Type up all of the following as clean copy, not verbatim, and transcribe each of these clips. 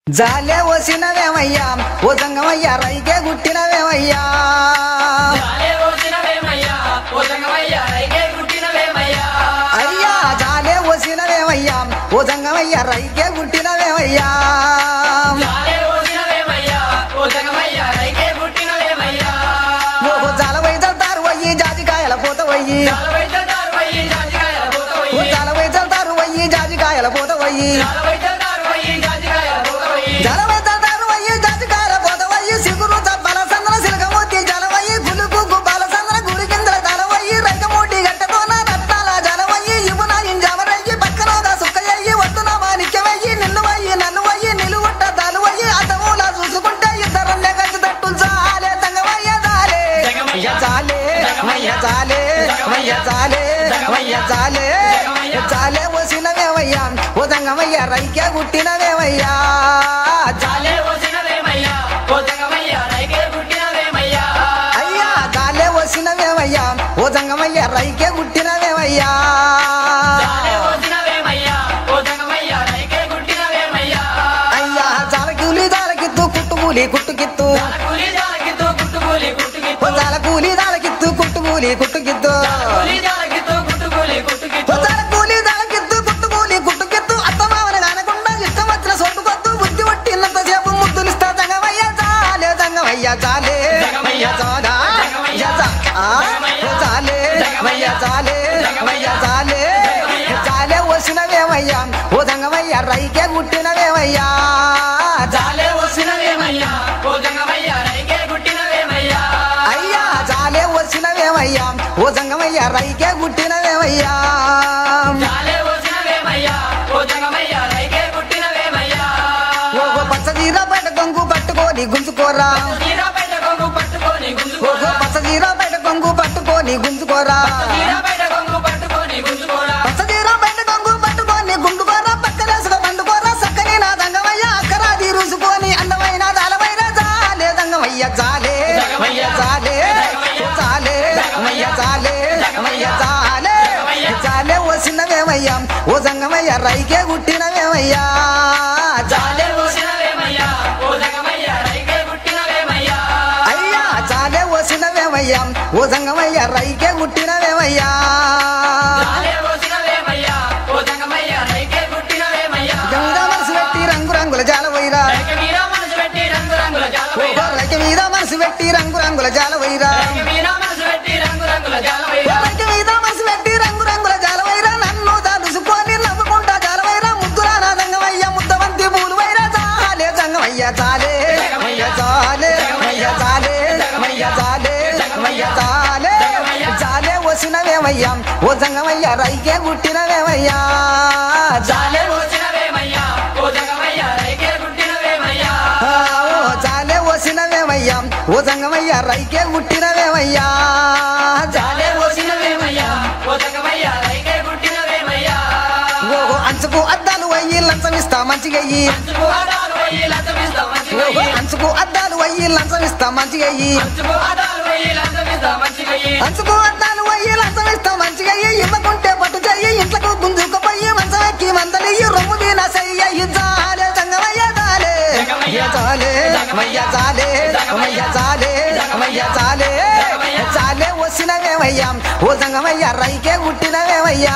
జాలే ఓసినవేమయ్యా ఓ సంగమయ్యా రైకే గుట్టినవేమయ్యా అయ్యా జాలే ఓసినవేమయ్యా ఓ సంగమయ్యా రైకే గుట్టినవేమయ్యా ఓ జాలవై చల్తారు వయ్యి జాజికాయల పోతవయ్యి జాలవై చల్తారు వయ్యి జాజికాయల పోతవయ్యి జాలే ఓసినవేమయ్యా ఓ సంగమయ్యా రైకే గుట్టినవేమయ్యా అయ్యా జాలే ఓసినవేమయ్యా ఓ సంగమయ్యా రైకే గుట్టినవేమయ్యా అయ్యా జాలకూలి జాలకిత్తు కుట్టుకూలి కుట్టుకిత్తు జాలకూలి జాలకిత్తు కుట్టుకూలి కుట్టుకిత్తు జాలే ఓసినవేమయ్యా ఓ సంగమయ్యా రైకే గుట్టినవేమయ్యా అయ్యా జాలే ఓసినవేమయ్యా ఓ సంగమయ్యా రైకే గుట్టినవేమయ్యా ఓ పచ్చదీర బయట కొంగు పట్టుకొని గుంజుకోరా పచ్చదీర బయట కొంగు పట్టుకొని గుంజుకోరా పచ్చదీర బయట కొంగు పట్టుకొని గుంజుకోరా పక్కనేసుక పండుకోరా సక్కని నా దంగమయ్య అక్కరాది రూసుకొని అందమైన జాలవైన జాలే దంగమయ్య జాలే జాలే జాలే జాలే జాలే జాలే ఓసినవేమయ్యా ఓ సంగమయ్య రైకే గుట్టినవేమయ్యా అయ్యా జాలే ఓసినవేమయ్యా ఓ సంగమయ్య రైకే గుట్టినవేమయ్యా మనసు పెట్టి రంగు రంగుల జాలవైరా రైక మీద మనసు పెట్టి రంగు రంగుల జాలవైరా రైక మీద మనసు పెట్టి రంగు రంగుల జాలవైరా నన్ను దాలుసుకొని నవ్వుకుంటా జాలవైరా ముద్దురా నా సంగమయ్య ముద్దవంతి పూలు వైరా జాలే సంగమయ్య జాలే జాలే జాలే జాలే జాలే జాలే ఓసినవేమయ్యా ఓ సంగమయ్య రైకే గుట్టినవేమయ్యా జాలే జాలే ఓసినవేమయ్యా ఓ సంగమయ్య రైకే గుట్టినవేమయ్యా ఓ అంచుకు అద్దాలు అయ్యి లంచమిస్తా మంచిగయ్యి అంచుకు అద్దాలు అయ్యి లంచమిస్తా మంచిగయ్యి అంచుకు అద్దాలు అయ్యి లంచమిస్తా మంచిగయ్యి ఇవ్వకుంటే పట్టు చెయ్యి ఇంట్లకు గుంజుకుపోయి మంచమెక్కి మందలియ్యి రొమ్ము దీన సయ్యి జాలే సంగమయ్య జాలే జాలే జాలే జాలే జాలే జాలే ఓసినవేమయ్యా ఓ సంగమయ్య రైకే గుట్టినవేమయ్యా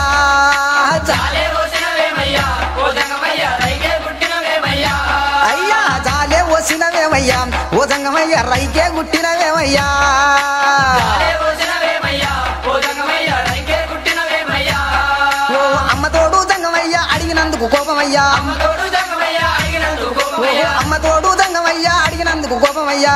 అయ్యా జాలే ఓసినవేమయ్యా ఓ సంగమయ్య రైకే గుట్టినవేమయ్యా ఓ అమ్మ తోడు సంగమయ్య అడిగినందుకు కోపమయ్యా అమ్మ తోడు సంగమయ్య అడిగినందుకు కోపమయ్యా